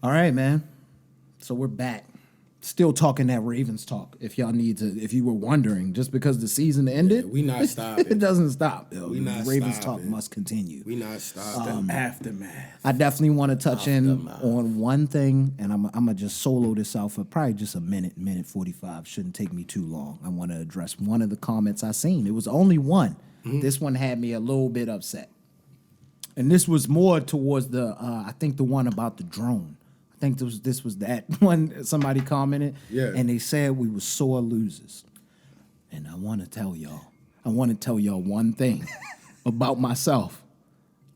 All right, man. So we're back. Still talking that Ravens talk. If y'all need to, if you were wondering, just because the season ended, we not stopping. It doesn't stop. Yo. We not Ravens stopping. talk must continue. We not stopping. Aftermath. I definitely want to touch in on one thing, and I'm gonna just solo this out for probably just a minute 45. Shouldn't take me too long. I want to address one of the comments I seen. It was only one. Mm-hmm. This one had me a little bit upset, and this was more towards the I think the one about the drone. I think this was that one. Somebody commented, and they said we were sore losers. And I want to tell y'all one thing about myself.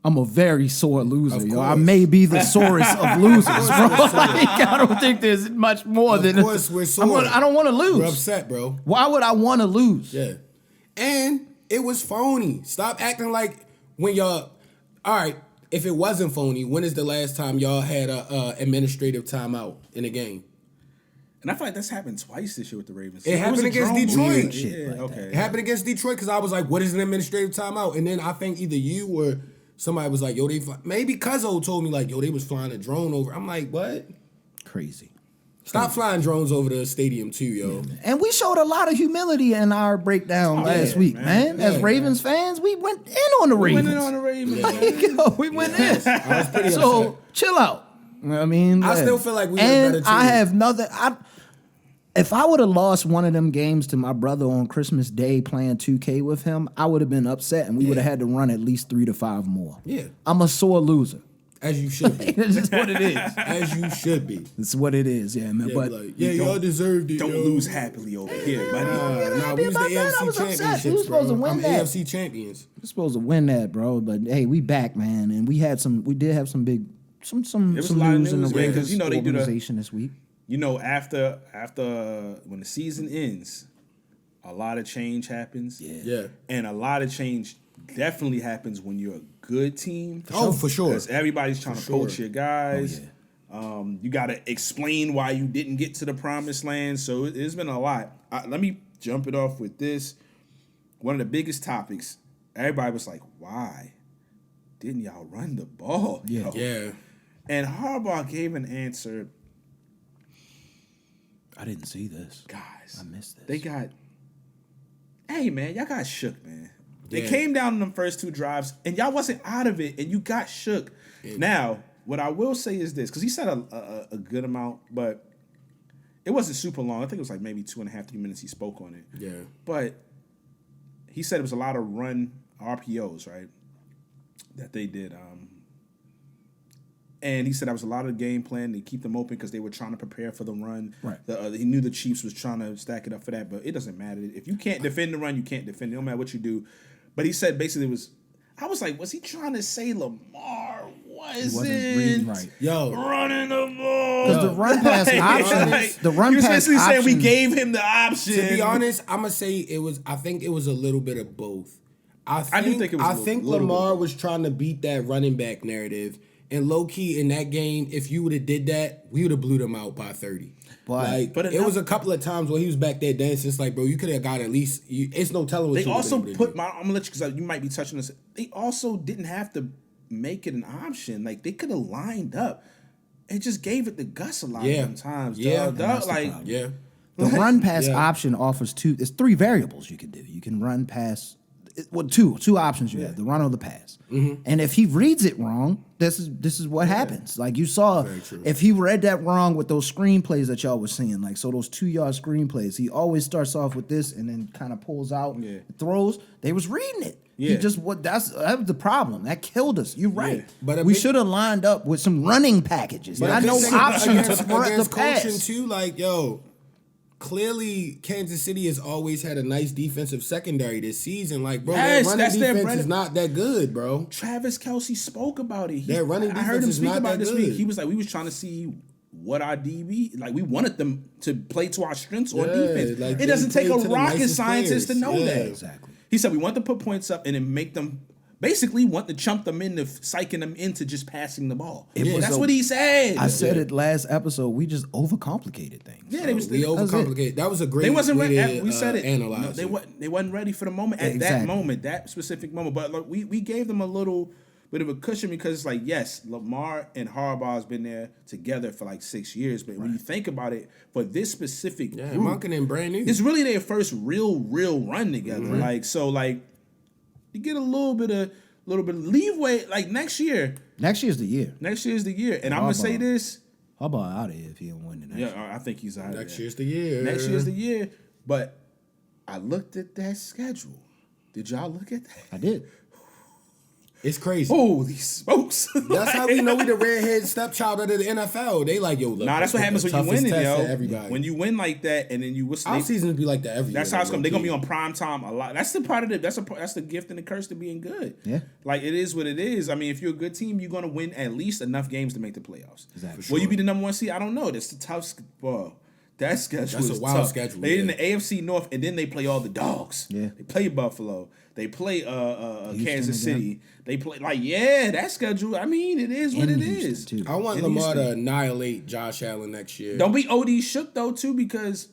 I'm a very sore loser, yo. I may be the sorest of losers, bro. I don't think there's much more than. Of course, we're sore. I don't want to lose. We're upset, bro. Why would I want to lose? Yeah, and it was phony. Stop acting like when y'all. All right, if it wasn't phony, when is the last time y'all had a administrative timeout in a game? And I feel like that's happened twice this year with the Ravens. It happened against Detroit. Okay. It happened against Detroit because I was like, what is an administrative timeout? And then I think either you or somebody was like, yo, maybe Cuzzo told me like, yo, they was flying a drone over. I'm like, what? Crazy. Stop flying drones over the stadium too, yo. Yeah, and we showed a lot of humility in our breakdown last week, man. As Ravens fans, we went in on the Ravens. We went in. I was pretty so upset. Chill out. You know what I mean? I still feel like we had a better team. I have nothing. If I would have lost one of them games to my brother on Christmas Day playing 2K with him, I would have been upset, and we would have had to run at least 3 to 5 more. Yeah. I'm a sore loser. As you should be. That's just what it is. As you should be. It's what it is, yeah, man. Yeah, but like, y'all deserved it. Don't lose happily over here, buddy. Nah, we was the AFC championships, we was supposed to win I'm that. AFC champions. We're supposed to win that, bro. But hey, we back, man, and we did have some big, some news in the Ravens because they do organization this week. After when the season ends, a lot of change happens. Yeah. And a lot of change definitely happens when you're a good team. For sure. Because everybody's trying to poach your guys. You got to explain why you didn't get to the promised land. So it's been a lot. Let me jump it off with this. One of the biggest topics, everybody was like, why didn't y'all run the ball? Yeah. Yeah. And Harbaugh gave an answer. I didn't see this. Guys. I missed this. Hey, man, y'all got shook, man. They Yeah. came down in them first 2 drives, and y'all wasn't out of it, and you got shook. Yeah. Now, what I will say is this, because he said a good amount, but it wasn't super long. I think it was like maybe 2.5, 3 minutes he spoke on it. Yeah. But he said it was a lot of run RPOs, right, that they did. And he said that was a lot of the game plan to keep them open because they were trying to prepare for the run. Right. He knew the Chiefs was trying to stack it up for that, but it doesn't matter. If you can't defend the run, you can't defend it. No matter what you do. But he said basically I was like, was he trying to say Lamar wasn't reading right. Yo. running the ball? Because the run pass option, he was basically saying we gave him the option. To be honest, I'm gonna say I think it was a little bit of both. I do think it was. I think Lamar was trying to beat that running back narrative, and low key in that game, if you would have did that, we would have blew them out by 30. But it was a couple of times where he was back there dancing. It's like, bro, you could have got at least. It's no telling what they you also put. do. I'm gonna let you because you might be touching this. They also didn't have to make it an option. Like they could have lined up. It just gave it to Gus a lot of them times. Yeah, The run pass option offers there's 3 variables you can do. You can run pass. Well, two options you have: the run or the pass. Mm-hmm. And if he reads it wrong, this is what happens. Like you saw, if he read that wrong with those screenplays that y'all were seeing, like so those 2-yard screenplays, he always starts off with this and then kind of pulls out, throws. They was reading it. Yeah. He just that was the problem. That killed us. You're right. Yeah. But we should have lined up with some running packages. Not no option to the pass. Coaching too, like yo. Clearly, Kansas City has always had a nice defensive secondary this season. Like, bro, their running defense is not that good, bro. Travis Kelce spoke about it. Their running defense I heard him is speak not about that this good. week. He was like, we was trying to see what our DB, like we wanted them to play to our strengths on defense. Like it doesn't take a play to the rocket nicest scientist to know that. Exactly. He said we want to put points up and then make them. Basically, want to chump them into psyching them into just passing the ball. That's what he said. I said it last episode. We just overcomplicated things. Yeah, we overcomplicated. That was a great. They wasn't way ready. to, We said it. Analyze they wasn't ready for the moment at that moment, that specific moment. But look, we gave them a little bit of a cushion because it's like, yes, Lamar and Harbaugh has been there together for like 6 years, but when you think about it, for this specific group, Monken and brand new. it's really their first real run together. Like, so like you get a little bit of leeway. Like next year. Next year's the year. Next year's the year, and I'm gonna say this. Harbaugh out of here if he don't win the next year. I think he's out. Next year's the year. Next year's the year. But I looked at that schedule. Did y'all look at that? I did. It's crazy. Holy smokes! That's how we know we the redhead stepchild of the NFL. They like, yo, look, Nah, that's what happens when you win it, yo. Everybody. When you win like that, and then you our seasons be like that every year. That's how it's coming. They're gonna be on prime time a lot. That's the part of it. That's the gift and the curse to being good. Yeah. Like it is what it is. I mean, if you're a good team, you're gonna win at least enough games to make the playoffs. Exactly. Will you be the number 1 seed? I don't know. That's the tough. Bro, that schedule is a wild tough. schedule. They in the AFC North, and then they play all the dogs. Yeah. They play Buffalo. They play Kansas again. City. They play that schedule. I mean, it is what In it Houston, is. too. I want In Lamar Houston. to annihilate Josh Allen next year. Don't be OD shook though too, because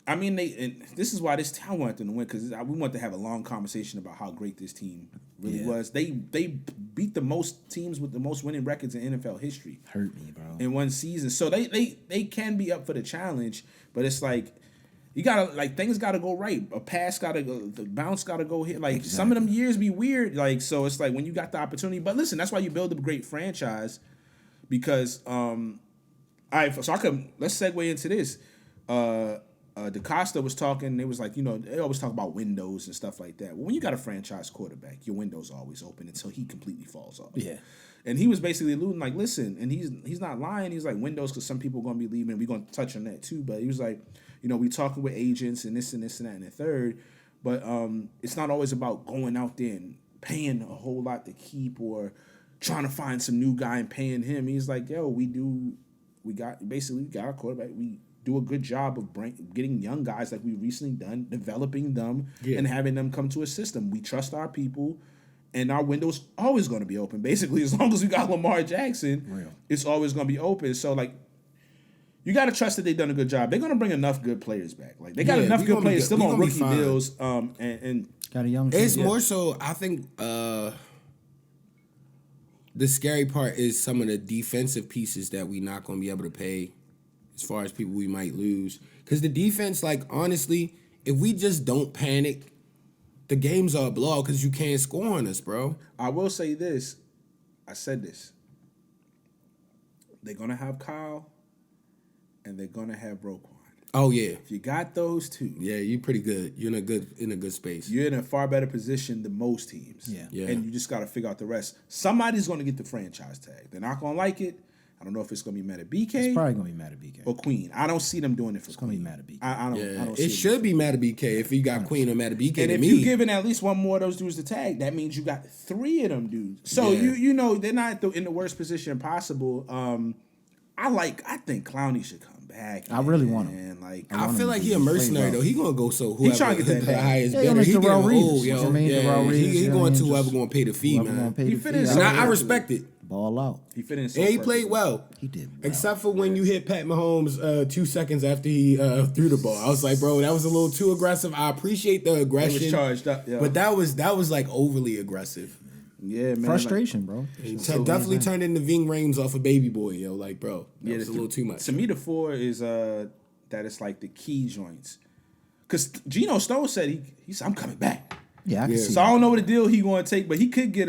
I mean and this is why I wanted them to win, because we want to have a long conversation about how great this team really was. They beat the most teams with the most winning records in NFL history. Hurt me, bro. In one season, so they can be up for the challenge, but it's like you gotta things gotta go right. A pass gotta go, the bounce gotta go here. Like some of them years be weird. Like so, it's like when you got the opportunity. But listen, that's why you build a great franchise, because all right. So let's segue into this. DaCosta was talking. They was like, they always talk about windows and stuff like that. Well, when you got a franchise quarterback, your window's always open until he completely falls off. Yeah. And he was basically alluding like, listen, and he's not lying. He's like, windows, because some people are going to be leaving. We're going to touch on that too. But he was like, we talking with agents and this and this and that and the third. But it's not always about going out there and paying a whole lot to keep or trying to find some new guy and paying him. He's like, yo, we got a quarterback. We do a good job of getting young guys like we recently done, developing them and having them come to a system. We trust our people. And our window's always going to be open. Basically, as long as we got Lamar Jackson, it's always going to be open. So, like, you got to trust that they've done a good job. They're going to bring enough good players back. Like, they got enough good players still on rookie deals. And got a young team. It's more so, I think, the scary part is some of the defensive pieces that we're not going to be able to pay as far as people we might lose. Because the defense, like, honestly, if we just don't panic, the games are a blowout because you can't score on us, bro. I will say this. I said this. They're going to have Kyle, and they're going to have Roquan. Oh, yeah. If you got those two, Yeah, you're pretty good. You're in a good space. you're in a far better position than most teams. Yeah. And you just got to figure out the rest. Somebody's going to get the franchise tag. They're not going to like it. I don't know if it's going to be Matabike It's probably going to be Matabike. or Queen. I don't see them doing it for Queen. It's going to be Matabike. I don't see It should be Matabike if you got Queen or Matabike. And if you're giving at least one more of those dudes the tag, that means you got 3 of them dudes. So they're not in the worst position possible. I think Clowney should come back. I really want him. Like I feel like he a mercenary though. He gonna go whoever He trying to get that the bag. highest Yeah, bidder. like He Darrell getting Reeves, old, you know yo. what I mean? Yeah, Darrell Reeves, he you know going what I to mean? whoever gonna pay the fee, Whoever man. gonna pay He the fit fee. in I so And I agree. respect it. Ball out. he fit in so And he perfectly. played well. He did well. Except for when you hit Pat Mahomes 2 seconds after he threw the ball. I was like, bro, that was a little too aggressive. I appreciate the He aggression. was charged up, yeah. But that was like overly aggressive. Yeah, man. Frustration, bro. He definitely turned into Ving Rhames off a Baby Boy, yo. Like, bro, that was a the- little too much. To me, the 4 is that it's like the key joints. Because Geno Stone said he said, I'm coming back. Yeah, I can see So I that. don't know what the deal he going to take, but he could get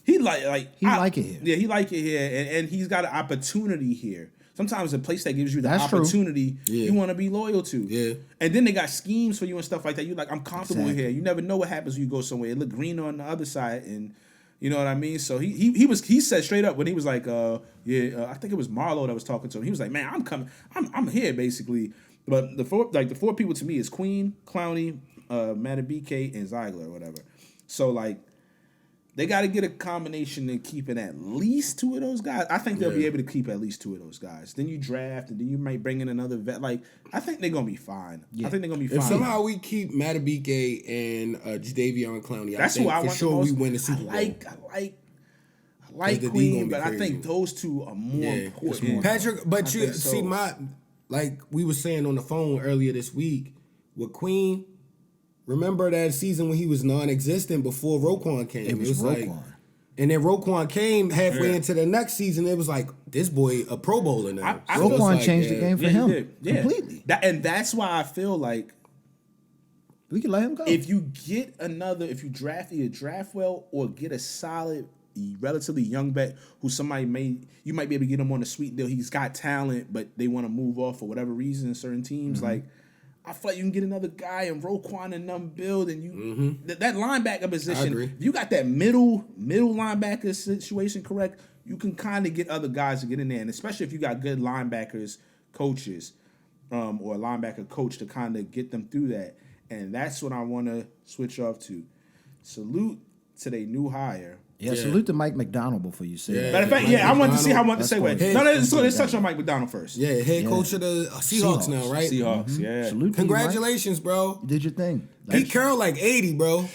he like like it here. Yeah, he like it here, and he's got an opportunity here. Sometimes a place that gives you the That's true. opportunity, Yeah. you want to be loyal to. Yeah. And then they got schemes for you and stuff like that. You like, I'm comfortable Exactly. here. You never know what happens when you go somewhere. It look green on the other side, and you know what I mean. So he said straight up when he was like, I think it was Marlo that was talking to him. He was like, man, I'm coming. I'm here basically. But the 4 people to me is Queen, Clowney, Matabike, and Ziegler or whatever. So like, they got to get a combination and keeping at least 2 of those guys. I think they'll be able to keep at least 2 of those guys. Then you draft, and then you might bring in another vet. Like, I think they're gonna be fine. Yeah. I think they're gonna be If fine. somehow we keep Matabike and Jadeveon Clowney, That's I think who I for want sure the most. we win the Super Bowl. I like the D Queen, gonna be but I crazy. think those 2 are more important. Patrick, but you think so. see like we were saying on the phone earlier this week with Queen. Remember that season when he was non-existent before Roquan came? It was like Roquan. And then Roquan came halfway into the next season. It was like, this boy a Pro Bowler now. Roquan changed the game for him completely. And that's why I feel like we can let him go. If you get if you draft well or get a solid, relatively young vet who you might be able to get him on a sweet deal. He's got talent, but they want to move off for whatever reason in certain teams. Like, I feel like you can get another guy and Roquan and them build, and you that linebacker position. If you got that middle linebacker situation correct, you can kind of get other guys to get in there, and especially if you got good linebackers coaches, or a linebacker coach to kind of get them through that. And that's what I want to switch off to. Salute to their new hire. Yeah, salute to Mike McDonald before you say that. Matter of fact, I wanted to see how I want to segue. No, let's touch on Mike McDonald first. Yeah, head coach of the Seahawks now, right? Seahawks, yeah. Salute Congratulations, bro. You did your thing. Pete Carroll like 80, bro.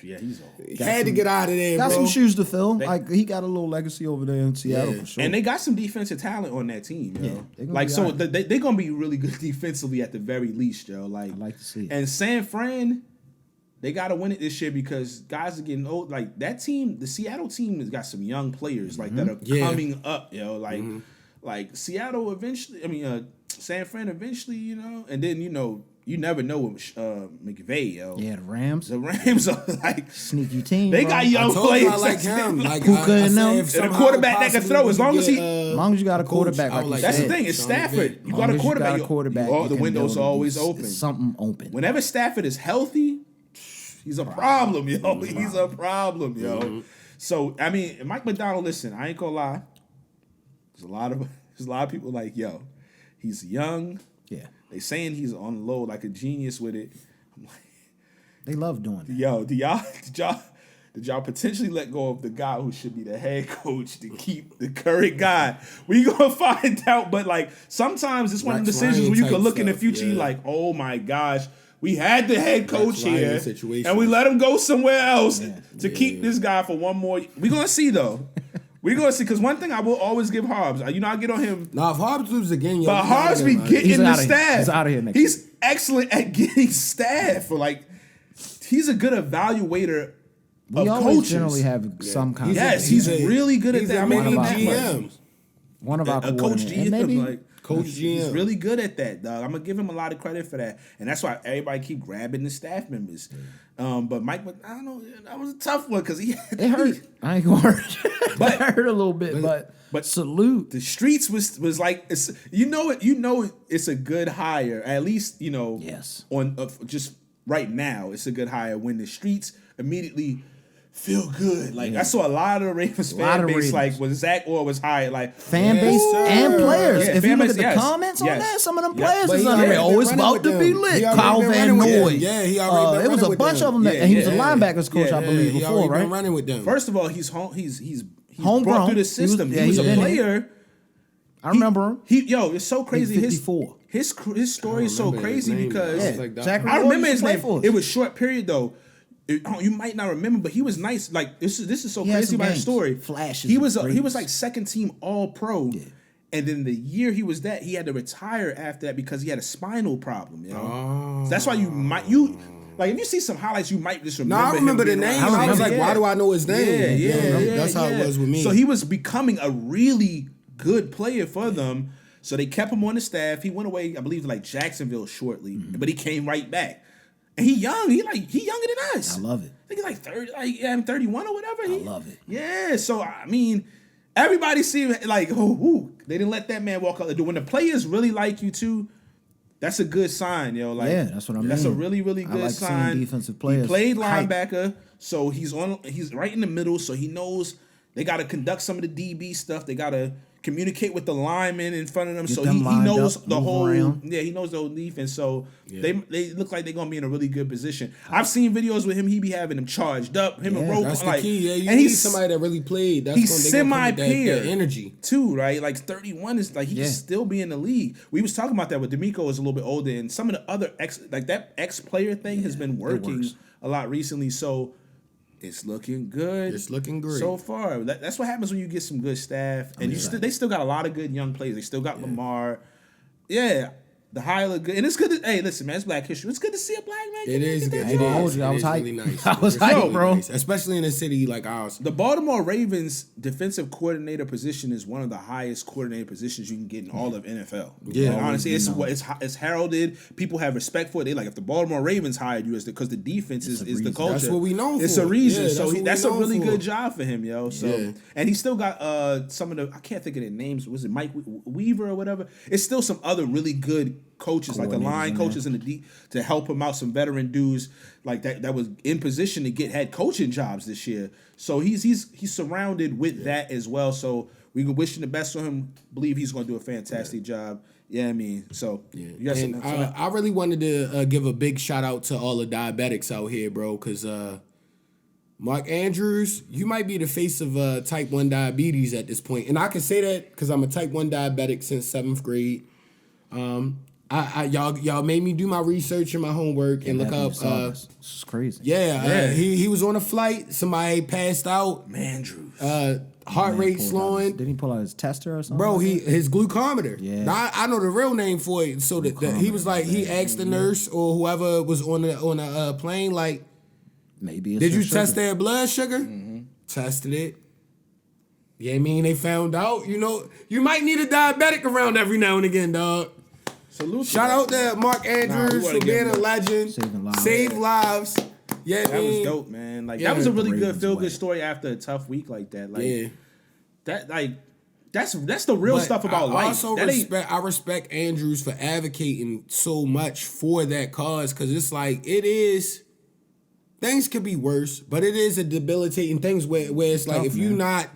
Yeah, he's old. He had to get out of there, got bro. Some shoes to fill. Like, he got a little legacy over there in Seattle for sure. And they got some defensive talent on that team, yo. Yeah, like, so they're going to be really good defensively at the very least, yo. Like, I like to see it. And San Fran, they got to win it this year because guys are getting old. Like, that team, the Seattle team has got some young players, like, that are coming up, yo. Like, like Seattle eventually, San Fran eventually, you know. And then, you never know with McVay, yo. Yeah, the Rams. The Rams are like sneaky team. They got young players. I like him. Like, who couldn't know? And a quarterback that can throw as long as you got a quarterback. Like that's the thing. It's Stafford. You got a quarterback. The window's always open. Something open. Whenever Stafford is healthy, he's a problem, yo. He's a problem, yo. So I mean, Mike McDonald. Listen, I ain't gonna lie. There's a lot of people like, yo, he's young. Yeah. They saying he's on the low like a genius with it. I'm like, they love doing that. Yo, did y'all potentially let go of the guy who should be the head coach to keep the current guy? We gonna find out. But like sometimes it's one of the decisions where you can look in the future, you like, oh my gosh, we had the head coach here and we let him go somewhere else to keep this guy for one more. We gonna see though. We're going to see, because one thing I will always give Hobbs, I get on him. Nah, if Hobbs loses again, but Hobbs be getting the staff. He's out of here next He's excellent at getting staff. He's a good evaluator of coaches. Generally have some kind of. He's really good at that. Maybe GMs. One of our coach GM. Maybe Coach GM. He's really good at that, dog. I'm going to give him a lot of credit for that. And that's why everybody keep grabbing the staff members. But Mike, I don't know, that was a tough one because it hurt. I ain't going to hurt. But it hurt a little bit, but salute. The streets was like, it's a good hire. At least, yes. On just right now, it's a good hire when the streets immediately feel good. Like I saw a lot of the Ravens fan base, like when Zach Orr was hired, like fan base and players. If you look at the comments on that, some of them players is under there. Oh, it's about to be lit. Kyle Van Noy. Yeah, he already. It was a bunch of them, and he was a linebackers coach, I believe, before, right? Running with them. First of all, he's homegrown brought through the system. He was a player. I remember him. It's so crazy. 54. His story is so crazy because I remember his name. It was short period though. You might not remember, but he was nice. Like this is so crazy about his story. Flashes. He was like second team All Pro, and then the year he was he had to retire after that because he had a spinal problem. So that's why like if you see some highlights, you might just remember. No, I remember the name. I was like, why do I know his name? Yeah. That's how it was with me. So he was becoming a really good player for them. So they kept him on the staff. He went away, I believe, to like Jacksonville shortly, but he came right back. And he young. He younger than us. I love it. I think he's like 30, I'm 31 or whatever. I love it. Yeah. So I mean, everybody see like, they didn't let that man walk out the door. When the players really like you too, that's a good sign, yo. Like, that's what I mean. That's a really, really good sign. Seeing defensive players. He played linebacker, so he's right in the middle, so he knows they got to conduct some of the DB stuff. They got to communicate with the linemen in front of them, so he knows the whole. Around. Yeah, he knows the whole defense. So they look like they're gonna be in a really good position. I've seen videos with him; he be having them charged up. Him and Roquan, that's the key. Yeah, you need somebody that really played. That's he's semi-peer energy too, right? Like 31 is like he can still be in the league. We was talking about that with D'Amico is a little bit older, and some of the other ex player thing has been working a lot recently. So. It's looking good. It's looking great so far. That's what happens when you get some good staff, and they still got a lot of good young players. They still got Lamar. Yeah, The high look good, and it's good. Hey, listen, man, it's Black History. It's good to see a black man. It is good. I was hyped. Really nice. I was hyped, bro. Nice. Especially in a city like ours. The Baltimore Ravens defensive coordinator position is one of the highest coordinator positions you can get in all of NFL. Yeah, and honestly, it's heralded. People have respect for it. They like if the Baltimore Ravens hired you because the defense is the culture. That's what we know for. It's a reason. Yeah, so that's a really for. good job for him, yo. So and he still got some of the I can't think of their names. Was it Mike Weaver or whatever? It's still some other really good coaches like the line coaches and the to help him out. Some veteran dudes like that was in position to get head coaching jobs this year. So he's surrounded with that as well. So we can wish him the best for him. Believe he's going to do a fantastic job. Yeah, I mean, so you got and I really wanted to give a big shout out to all the diabetics out here, bro, because Mark Andrews, you might be the face of type 1 diabetes at this point. And I can say that because I'm a type 1 diabetic since 7th grade. Y'all made me do my research and my homework and look up. This is crazy. He was on a flight. Somebody passed out. Mandrews. Heart rate slowing. Didn't he pull out his tester or something? Bro, his glucometer. Yeah. Now, I know the real name for it. So that he was like, he asked the nurse or whoever was on the plane, like, maybe it's did you sugar. test their blood sugar? Mm-hmm. Tested it. Yeah, I mean, they found out. You know, you might need a diabetic around every now and again, dog. Salute. Shout out to Mark Andrews for being a legend. Save lives. Yeah, that was dope, man. Like that was a really good feel-good story after a tough week like that. Like that's the real stuff about life. I respect Andrews for advocating so much for that cause because it's like things could be worse, but it is a debilitating thing where it's like if you not.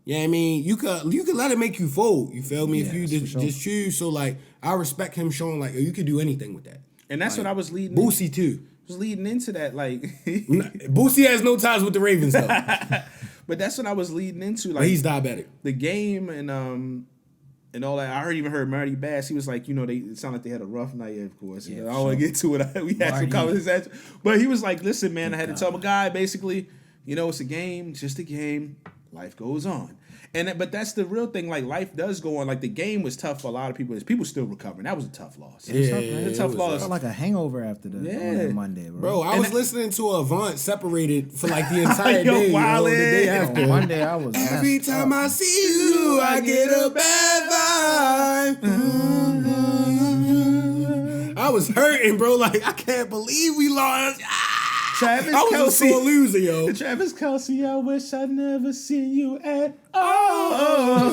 Yeah, I mean, you could let it make you fold. You feel me? If you just choose. So like, I respect him showing like, you could do anything with that. And that's what I was leading. Boosie too. Was leading into that like. Boosie has no ties with the Ravens though. But that's what I was leading into. Like but he's diabetic. The game and all that. I even heard Marty Bass. He was like, it sounded like they had a rough night. Of course, I don't want to get to it. We had some conversations, but he was like, "Listen, man, I had to tell my guy basically, it's a game, just a game." Life goes on. But that's the real thing. Like, life does go on. Like, the game was tough for a lot of people. People still recovering. That was a tough loss. A tough loss. It felt like a hangover after the Monday, bro. I was listening to Avant Separated for like the entire day. The day after. Monday, I was every time I see you, I get a bad vibe. I was hurting, bro. Like, I can't believe we lost. Travis I was Kelce, a sore loser, yo. Travis Kelce, I wish I'd never seen you at all.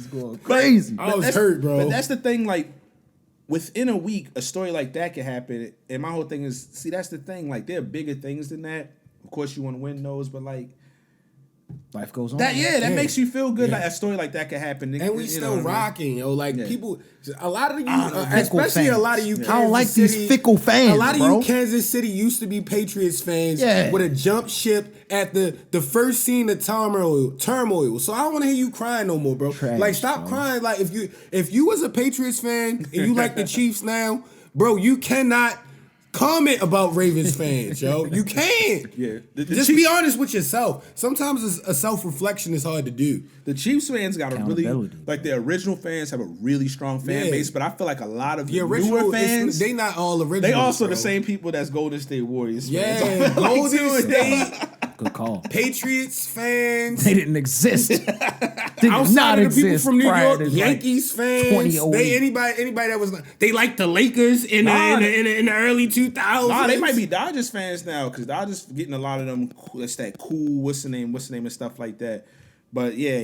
was going crazy. I was hurt, bro. But that's the thing, like, within a week, a story like that could happen. And my whole thing is, that's the thing. Like, there are bigger things than that. Of course, you want to win those, but, like, life goes on. That makes you feel good. Like a story like that could happen, and we still rocking, yo. Like people, a lot of you, fans. especially a lot of you. I don't like these fickle fans. A lot of you, Kansas City used to be Patriots fans. With a jump ship at the first scene of turmoil. So I don't want to hear you crying no more, bro. Like stop crying. Like if you was a Patriots fan and you like the Chiefs now, bro, you cannot comment about Ravens fans, yo. You can't. Yeah. Just be honest with yourself. Sometimes a self-reflection is hard to do. The Chiefs fans got a really, like the original fans have a really strong fan base, but I feel like a lot of the newer fans, they not all original. They also the same people that's Golden State Warriors fans. Yeah, Golden State. Good call. Patriots fans. They didn't exist. They outside not of the people exist from New York, to Yankees fans. Anybody that was they like the Lakers in the early 2000s. Nah, they might be Dodgers fans now because Dodgers getting a lot of them. That's that cool. What's the name and stuff like that. But yeah.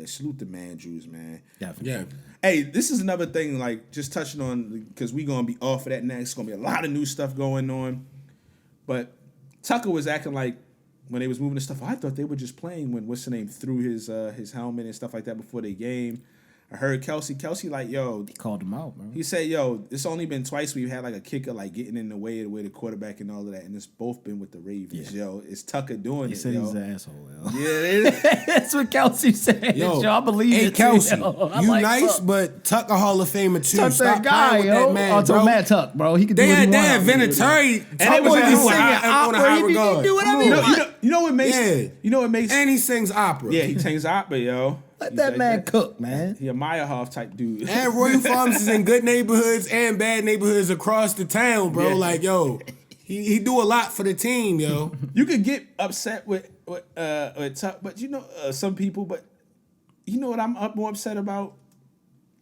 Salute the Mandrews, man. Definitely. Yeah. Hey, this is another thing. Like just touching on because we gonna be off of that next. It's gonna be a lot of new stuff going on, but Tucker was acting like when they was moving the stuff, I thought they were just playing when what's the name threw his helmet and stuff like that before the game. I heard Kelsey like, yo. He called him out, bro. He said, yo, it's only been twice we've had like a kicker like getting in the way of the quarterback and all of that, and it's both been with the Ravens, yo. It's Tucker doing he it, said yo. He's an asshole, yo. Yeah, that's what Kelsey said. Yo, I believe it. Hey, Kelsey, you like, nice, but Tucker Hall of Famer too. Tuck Stop that guy, with yo. that man, bro. Matt Tuck, bro. He could do they what he had Vinatieri, and they was singing opera. He can do whatever he wants. You know what makes? You know what makes? And he sings opera. Yeah, he sings opera, yo. Let that man cook, man. He a Meyerhoff type dude. And Royal Farms is in good neighborhoods and bad neighborhoods across the town, bro. Yeah. Like, yo, he do a lot for the team, yo. You could get upset with Tuck, but some people. But you know what I'm more upset about?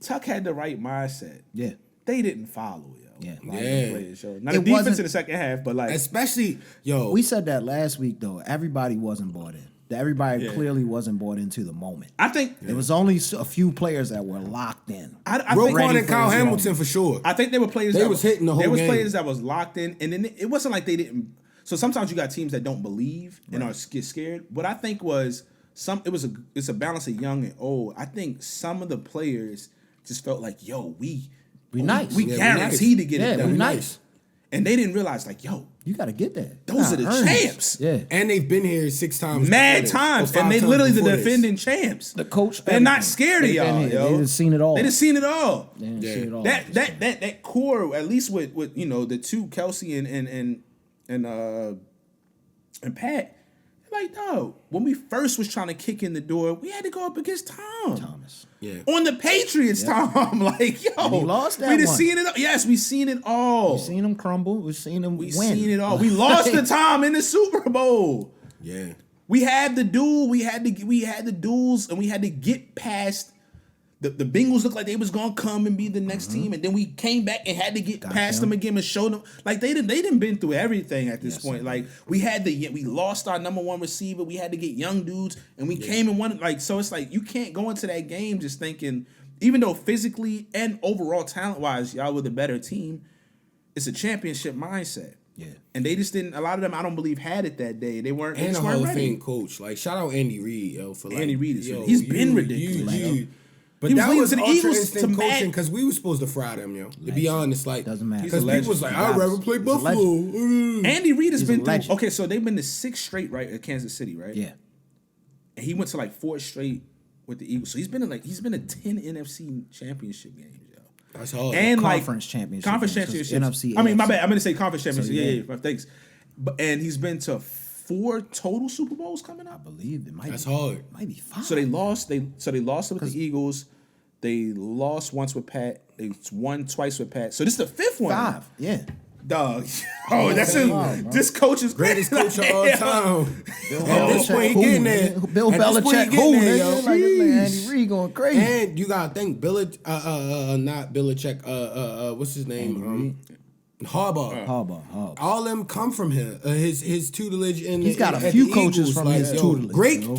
Tuck had the right mindset. Yeah. They didn't follow, yo. Yeah. Players, yo. Now the defense in the second half, but like especially, yo. We said that last week though. Everybody wasn't bought in. Everybody clearly wasn't bought into the moment. I think there was only a few players that were locked in. Roquan and Kyle Hamilton for sure. I think there were players that was hitting the whole game. There was players that was locked in, and then it wasn't like they didn't. So sometimes you got teams that don't believe and get scared. What I think was it's a balance of young and old. I think some of the players just felt like, yo, we nice. We guaranteed to get it done. We nice. And they didn't realize, like, yo, you got to get that. Those are the champs. Yeah. And they've been here 6 times. Mad times. And they literally the defending champs. The coach. They're not scared of y'all, yo. They just seen it all. They just seen it all. That core, at least with the two, Kelsey and Pat, like, no. When we first was trying to kick in the door, we had to go up against Thomas. Yeah. On the Patriots, Tom. Like, yo. And he lost that we just one. seen it all. Yes, we seen it all. We seen him crumble. We seen him win. We seen it all. We lost to Tom in the Super Bowl. Yeah. We had the duel. We had the duels, and we had to get past the Bengals. Looked like they was gonna come and be the next team, and then we came back and had to get past them again and show them like they didn't been through everything at this point. Like we lost our number one receiver. We had to get young dudes, and we came and won. Like, so it's like you can't go into that game just thinking, even though physically and overall talent wise y'all were the better team, it's a championship mindset. Yeah. And they just didn't. A lot of them, I don't believe, had it that day. They weren't. And they a weren't Hall of ready. Fame coach. Like, shout out Andy Reid, yo, for like Andy Reid is he's been ridiculous. But he that was was leading ultra the Eagles instinct to coaching because we were supposed to fry them, yo. To be honest, like doesn't matter. Because people was like, I'd rather play Buffalo. Andy Reid has been through. legend. Okay, so they've been to 6 straight, right, at Kansas City, right? Yeah. And he went to like 4 straight with the Eagles. So he's been in 10 NFC championship games, yo. That's hard. And Conference championship. Conference games, championship. NFC. I mean, my AFC. bad. I'm going to say conference championship. So, yeah, thanks. And he's been to 4 total Super Bowls coming I up. believe it might. That's be, hard. Might be 5. So they lost. They lost with the Eagles. They lost once with Pat. They won twice with Pat. So this is the 5th one. 5. Yeah. Dog. Oh, that's it. This coach is Greatest coach of all time. At this point, he getting there. Bill At this point, Belichick, he getting there, yo. yo. Like this man, Andy Reid going crazy. And you gotta think not Belichick, what's his name? Harbaugh. All them come from him. His tutelage and He's got a at few the coaches Eagles, from like, his yo, tutelage. Great yo.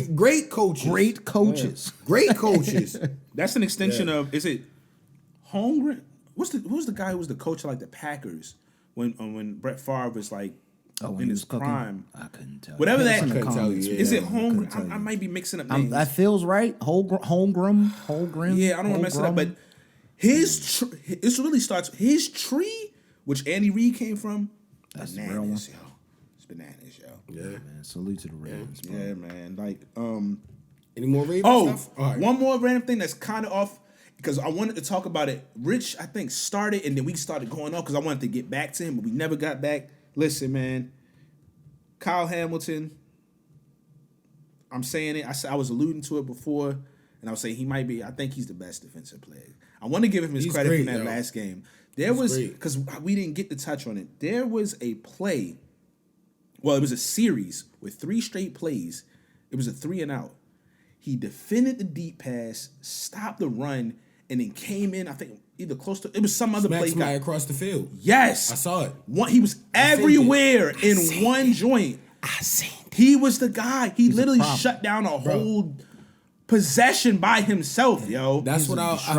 coaches. Great coaches. Great coaches. That's an extension of. Is it Holmgren? Who's the guy who was the coach of like the Packers when Brett Favre was like in his prime? I couldn't tell. Whatever that. couldn't tell you, yeah. Is it Holmgren? I might be mixing up names. That feels right. Holmgren. Yeah, I don't want to mess it up, but it really starts his tree, which Andy Reid came from. That's the bananas, real one. yo. It's bananas, yo. Yeah. Man, salute to the Ravens. bro. Yeah, man. Like, Any more Ravens stuff? All right. one more random thing that's kind of off because I wanted to talk about it. Rich, I think, started and then we started going off because I wanted to get back to him, but we never got back. Listen, man. Kyle Hamilton. I'm saying it. I was alluding to it before, and I was saying he might be. I think he's the best defensive player. I want to give him his credit great, from that yo. last game. Because we didn't get to touch on it. There was a play. Well, it was a series with 3 straight plays. It was a 3 and out. He defended the deep pass, stopped the run, and then came in. I think either close to. It was some other play. Smack across the field. Yes, I saw it. He was everywhere in one it. joint. I seen it. He was the guy. He literally problem. shut down a whole possession by himself, yo. That's what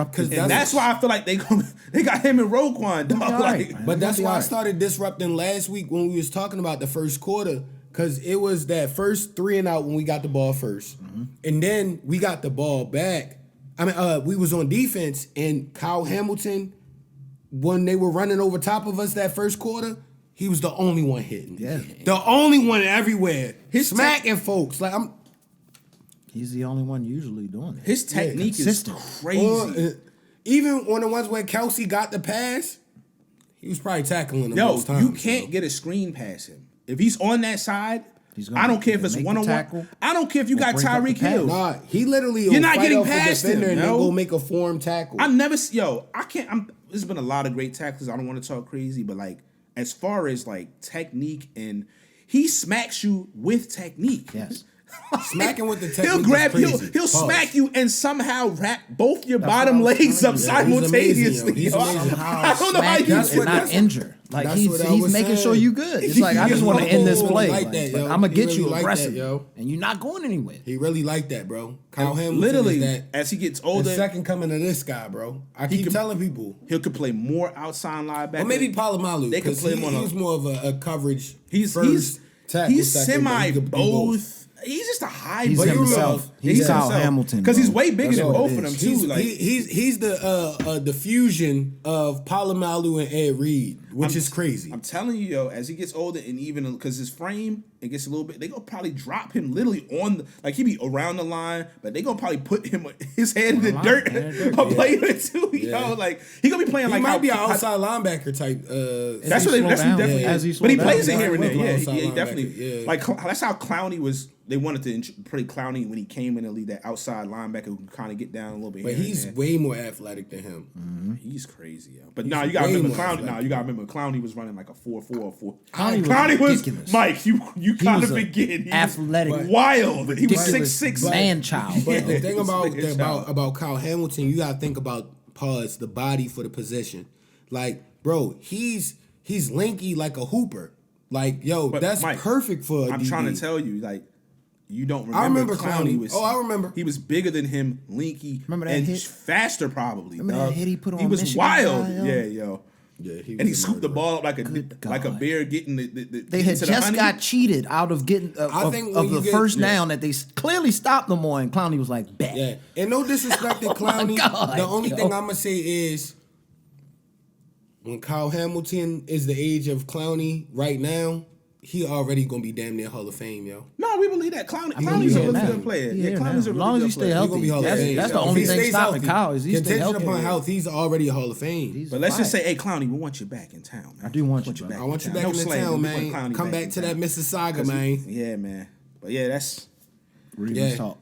because that's why I feel like they got him and Roquan, dog. right, Like, man. But that's He'll be why I all right. started disrupting last week when we was talking about the first quarter. Because it was that first 3 and out when we got the ball first. Mm-hmm. And then we got the ball back. I mean, we was on defense, and Kyle Hamilton, when they were running over top of us that first quarter, he was the only one hitting. Yeah. The only one everywhere. Smacking folks. Like, He's the only one usually doing it. his technique is consistent. crazy. Even on the ones where Kelsey got the pass, he was probably tackling him Yo, most times. you can't get a screen past him. If he's on that side, I don't care if it's one-on-one. I don't care if you got Tyreek Hill. Nah, he literally You're not getting past him, and then go make a form tackle. I can't. There's been a lot of great tackles. I don't want to talk crazy, but like as far as like technique, and he smacks you with technique. Yes. Smacking with the technique. He'll smack you and somehow wrap both your bottom legs up simultaneously. He's amazing. I don't know how you do it. Not injure. Like he's making sure you good. It's like I just want to end this play. I'm gonna get you aggressive, and you're not going anywhere. He really like that, bro. Kyle Hamilton literally, is that as he gets older, the second coming of this guy, bro. I keep telling people he could play more outside linebacker. Or maybe Palomalu. They could play him on. He's more of a coverage. He's semi both. He's just a high. He's himself. He's Kyle Hamilton because he's way bigger than both of them too. He's the fusion of Palomalu and Ed Reed, which is crazy. I'm telling you, yo, as he gets older and even because his frame it gets a little bit, they gonna probably drop him literally on he be around the line, but they gonna probably put him his head in the dirt or play it too. Yo, like he gonna be playing he might be an outside linebacker type. That's what definitely. But he plays it here and there. Yeah, he definitely. Yeah. Like that's how Clowney was. They wanted to play Clowney when he came in the league, that outside linebacker who can kind of get down a little bit. But he's way more athletic than him. Mm-hmm. He's crazy, yo. But you gotta remember Clowney. You gotta remember Clowney was running like a 4.4 or 4. Clowney was ridiculous. Mike. You kind of forget athletic, wild. He was 6'6", man child. But the thing about Kyle Hamilton, you gotta think about the body for the position. Like, bro, he's lanky like a hooper. Like, yo, that's Mike, perfect for. I'm DB. trying to tell you, like. You don't remember. I remember Clowney. I remember. He was bigger than him, lanky, remember that and hit? Faster probably. Remember that hit he put on He was Michigan wild. guy, yeah, yo. Yeah, he scooped the ball up like a bear getting the They had just got cheated out of getting of the first down that they clearly stopped them on, and Clowney was like, bet. Yeah, and no disrespect to Clowney. The only thing I'm gonna say is when Kyle Hamilton is the age of Clowney right now, he already gonna be damn near Hall of Fame, yo. No, we believe that. Clowney's a really good player. Yeah, Clowney's a really good player. As long as he stay healthy, that's the only thing stopping Kyle is he stay healthy. Upon health, he's already a Hall of Fame. But let's just say, hey, Clowney, we want you back in town, man. I do want you back. I want you back in the town, man. Come back to that Mississauga, man. Yeah, man. But yeah, that's Ravens talk.